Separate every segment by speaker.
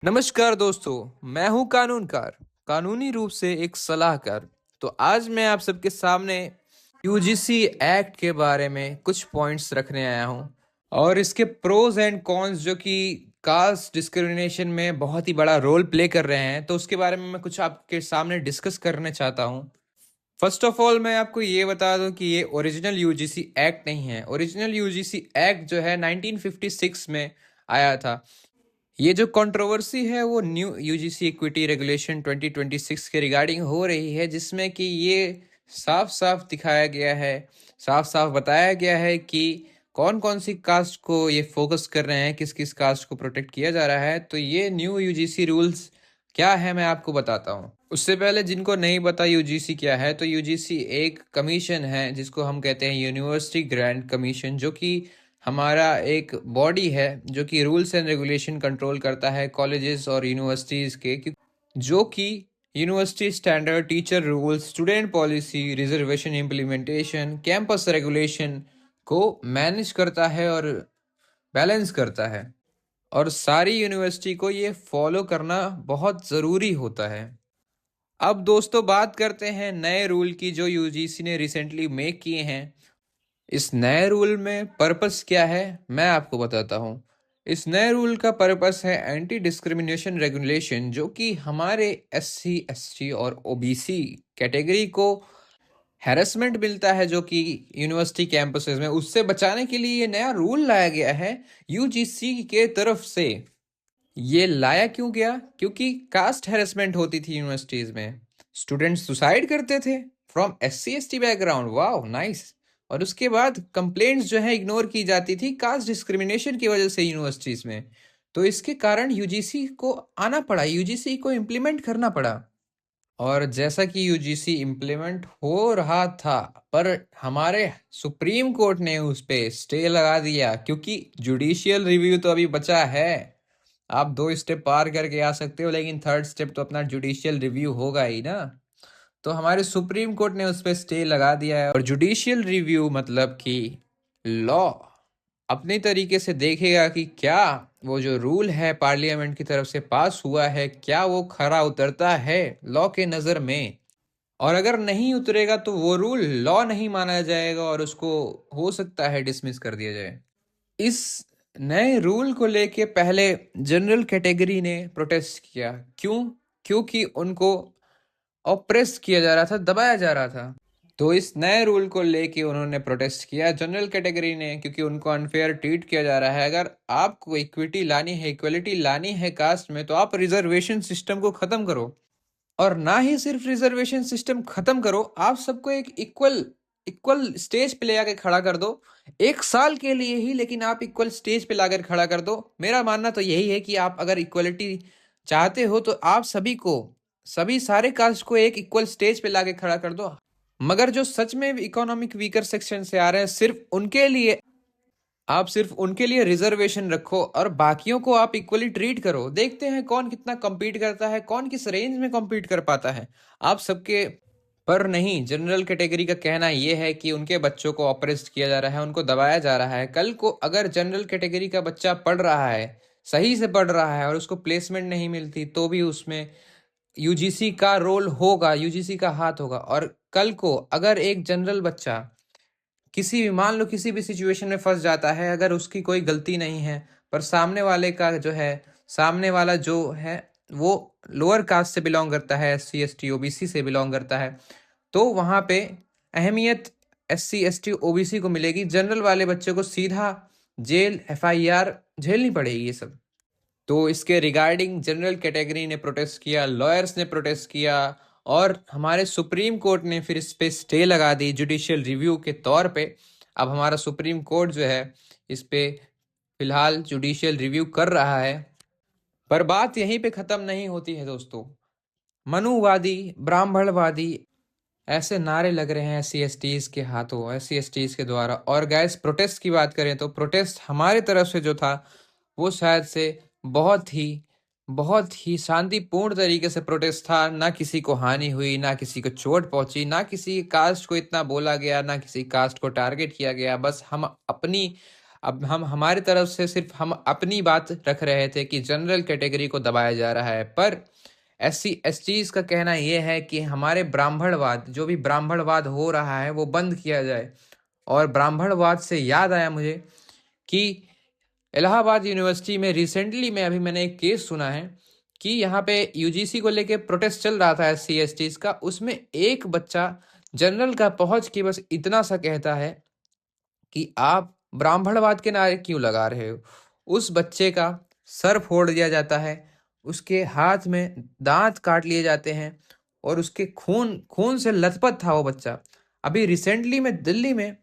Speaker 1: नमस्कार दोस्तों, मैं हूं कानूनकार, कानूनी रूप से एक सलाहकार। तो आज मैं आप सबके सामने यूजीसी एक्ट के बारे में कुछ पॉइंट्स रखने आया हूं और इसके प्रोज एंड कॉन्स जो कि कास्ट डिस्क्रिमिनेशन में बहुत ही बड़ा रोल प्ले कर रहे हैं, तो उसके बारे में मैं कुछ आपके सामने डिस्कस करने चाहता हूं। फर्स्ट ऑफ ऑल मैं आपको ये बता दूं कि ये ओरिजिनल यूजीसी एक्ट नहीं है। ओरिजिनल यूजीसी एक्ट जो है 1956 में आया था। ये जो कंट्रोवर्सी है वो न्यू यूजीसी इक्विटी रेगुलेशन 2026 के रिगार्डिंग हो रही है, जिसमें कि ये साफ साफ दिखाया गया है, साफ साफ बताया गया है कि कौन कौन सी कास्ट को ये फोकस कर रहे हैं, किस किस कास्ट को प्रोटेक्ट किया जा रहा है। तो ये न्यू यूजीसी रूल्स क्या है मैं आपको बताता हूँ। उससे पहले जिनको नहीं पता यूजीसी क्या है, तो यूजीसी एक कमीशन है जिसको हम कहते हैं यूनिवर्सिटी ग्रांट कमीशन, जो कि हमारा एक बॉडी है जो कि रूल्स एंड रेगुलेशन कंट्रोल करता है कॉलेजेस और यूनिवर्सिटीज़ के, जो कि university standard, teacher rules, student policy, reservation implementation, campus regulation को मैनेज करता है और बैलेंस करता है। और सारी यूनिवर्सिटी को ये फॉलो करना बहुत ज़रूरी होता है। अब दोस्तों बात करते हैं नए रूल की जो यूजीसी ने रिसेंटली मेक किए हैं। इस नए रूल में पर्पस क्या है मैं आपको बताता हूँ। इस नए रूल का पर्पस है एंटी डिस्क्रिमिनेशन रेगुलेशन, जो कि हमारे एससी, एसटी और ओबीसी कैटेगरी को हैरेसमेंट मिलता है जो कि यूनिवर्सिटी कैंपसेस में, उससे बचाने के लिए ये नया रूल लाया गया है यूजीसी के तरफ से। ये लाया क्यों गया? क्योंकि कास्ट हैरेसमेंट होती थी यूनिवर्सिटीज में, स्टूडेंट्स सुसाइड करते थे फ्रॉम एससी एसटी बैकग्राउंड। वाह नाइस। और उसके बाद कंप्लेंट्स जो है इग्नोर की जाती थी कास्ट डिस्क्रिमिनेशन की वजह से यूनिवर्सिटीज में। तो इसके कारण यूजीसी को आना पड़ा, यूजीसी को इम्प्लीमेंट करना पड़ा। और जैसा कि यूजीसी इम्प्लीमेंट हो रहा था, पर हमारे सुप्रीम कोर्ट ने उस पे स्टे लगा दिया, क्योंकि जुडिशियल रिव्यू तो अभी बचा है। आप 2 स्टेप पार करके आ सकते हो, लेकिन थर्ड स्टेप तो अपना जुडिशियल रिव्यू होगा ही ना। तो हमारे सुप्रीम कोर्ट ने उस पर स्टे लगा दिया है। और जुडिशियल रिव्यू मतलब कि लॉ अपने तरीके से देखेगा कि क्या वो जो रूल है पार्लियामेंट की तरफ से पास हुआ है, क्या वो खरा उतरता है लॉ के नज़र में। और अगर नहीं उतरेगा तो वो रूल लॉ नहीं माना जाएगा और उसको हो सकता है डिसमिस कर दिया जाए। इस नए रूल को लेके पहले जनरल कैटेगरी ने प्रोटेस्ट किया। क्यों? क्योंकि उनको ऑप्रेस किया जा रहा था, दबाया जा रहा था। तो इस नए रूल को लेके उन्होंने प्रोटेस्ट किया जनरल कैटेगरी ने, क्योंकि उनको अनफेयर ट्रीट किया जा रहा है। अगर आपको इक्विटी लानी है, इक्वलिटी लानी है कास्ट में, तो आप रिजर्वेशन सिस्टम को खत्म करो। और ना ही सिर्फ रिजर्वेशन सिस्टम खत्म करो, आप सबको एक इक्वल इक्वल स्टेज पे ले आके खड़ा कर दो। 1 साल के लिए ही, लेकिन आप इक्वल स्टेज पे लाकर खड़ा कर दो। मेरा मानना तो यही है कि आप अगर इक्वलिटी चाहते हो तो आप सभी को, सभी सारे कास्ट को एक इक्वल स्टेज पे लाके खड़ा कर दो। मगर जो सच में इकोनॉमिक वीकर सेक्शन से आ रहे हैं, सिर्फ उनके लिए रिजर्वेशन रखो और बाकियों को आप इक्वली ट्रीट करो। देखते हैं कौन कितना compete करता है, कौन किस रेंज में compete कर पाता है आप सबके। पर नहीं, जनरल कैटेगरी का कहना यह है कि उनके बच्चों को ऑप्रेस किया जा रहा है, उनको दबाया जा रहा है। कल को अगर जनरल कैटेगरी का बच्चा पढ़ रहा है, सही से पढ़ रहा है, और उसको प्लेसमेंट नहीं मिलती, तो भी उसमें यूजीसी का रोल होगा, यूजीसी का हाथ होगा। और कल को अगर एक जनरल बच्चा किसी भी, मान लो किसी भी सिचुएशन में फंस जाता है, अगर उसकी कोई गलती नहीं है, पर सामने वाला जो है वो लोअर कास्ट से बिलोंग करता है, एससी एसटी ओबीसी से बिलोंग करता है, तो वहाँ पे अहमियत एससी एसटी ओबीसी को मिलेगी। जनरल वाले बच्चे को सीधा जेल, एफआईआर झेलनी पड़ेगी ये सब। तो इसके रिगार्डिंग जनरल कैटेगरी ने प्रोटेस्ट किया, लॉयर्स ने प्रोटेस्ट किया, और हमारे सुप्रीम कोर्ट ने फिर इस पे स्टे लगा दी जुडिशियल रिव्यू के तौर पे। अब हमारा सुप्रीम कोर्ट जो है इस पे फिलहाल जुडिशियल रिव्यू कर रहा है। पर बात यहीं पे खत्म नहीं होती है दोस्तों। मनुवादी, ब्राह्मणवादी ऐसे नारे लग रहे हैं एससी एसटीज के हाथों, एससी एसटीज के द्वारा। और गैस, प्रोटेस्ट की बात करें तो प्रोटेस्ट हमारे तरफ से जो था वो शायद से बहुत ही बहुत ही शांतिपूर्ण तरीके से प्रोटेस्ट था। ना किसी को हानि हुई, ना किसी को चोट पहुंची, ना किसी कास्ट को इतना बोला गया, ना किसी कास्ट को टारगेट किया गया। बस हम अपनी अब हम हमारी तरफ से सिर्फ हम अपनी बात रख रहे थे कि जनरल कैटेगरी को दबाया जा रहा है, पर SC STs का कहना यह है कि हमारे ब्राह्मणवाद, जो भी ब्राह्मणवाद हो रहा है वो बंद किया जाए। और ब्राह्मणवाद से याद आया मुझे कि इलाहाबाद यूनिवर्सिटी में रिसेंटली में अभी मैंने एक केस सुना है कि यहाँ पे यूजीसी को लेके प्रोटेस्ट चल रहा था SC STs का। उसमें एक बच्चा जनरल का पहुंच के बस इतना सा कहता है कि आप ब्राह्मणवाद के नारे क्यों लगा रहे हो। उस बच्चे का सर फोड़ दिया जाता है, उसके हाथ में दांत काट लिए जाते हैं और उसके खून खून से लथपथ था वो बच्चा। अभी रिसेंटली में दिल्ली में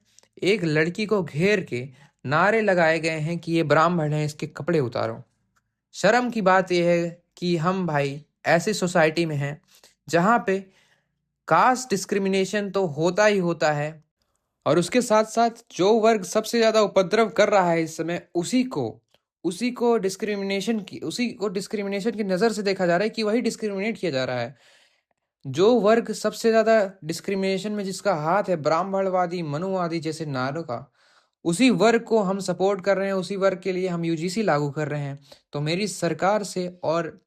Speaker 1: एक लड़की को घेर के नारे लगाए गए हैं कि ये ब्राह्मण है, इसके कपड़े उतारो। शर्म की बात यह है कि हम भाई ऐसी सोसाइटी में हैं जहाँ पे कास्ट डिस्क्रिमिनेशन तो होता ही होता है, और उसके साथ साथ जो वर्ग सबसे ज्यादा उपद्रव कर रहा है इस समय, उसी को डिस्क्रिमिनेशन की नजर से देखा जा रहा है कि वही डिस्क्रिमिनेट किया जा रहा है। जो वर्ग सबसे ज्यादा डिस्क्रिमिनेशन में जिसका हाथ है, ब्राह्मणवादी मनुवादी जैसे नारों का, उसी वर्ग को हम सपोर्ट कर रहे हैं, उसी वर्ग के लिए हम यूजीसी लागू कर रहे हैं। तो मेरी सरकार से और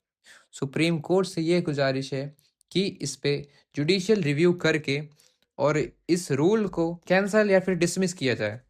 Speaker 1: सुप्रीम कोर्ट से ये गुजारिश है कि इस पे जुडिशियल रिव्यू करके और इस रूल को कैंसल या फिर डिसमिस किया जाए।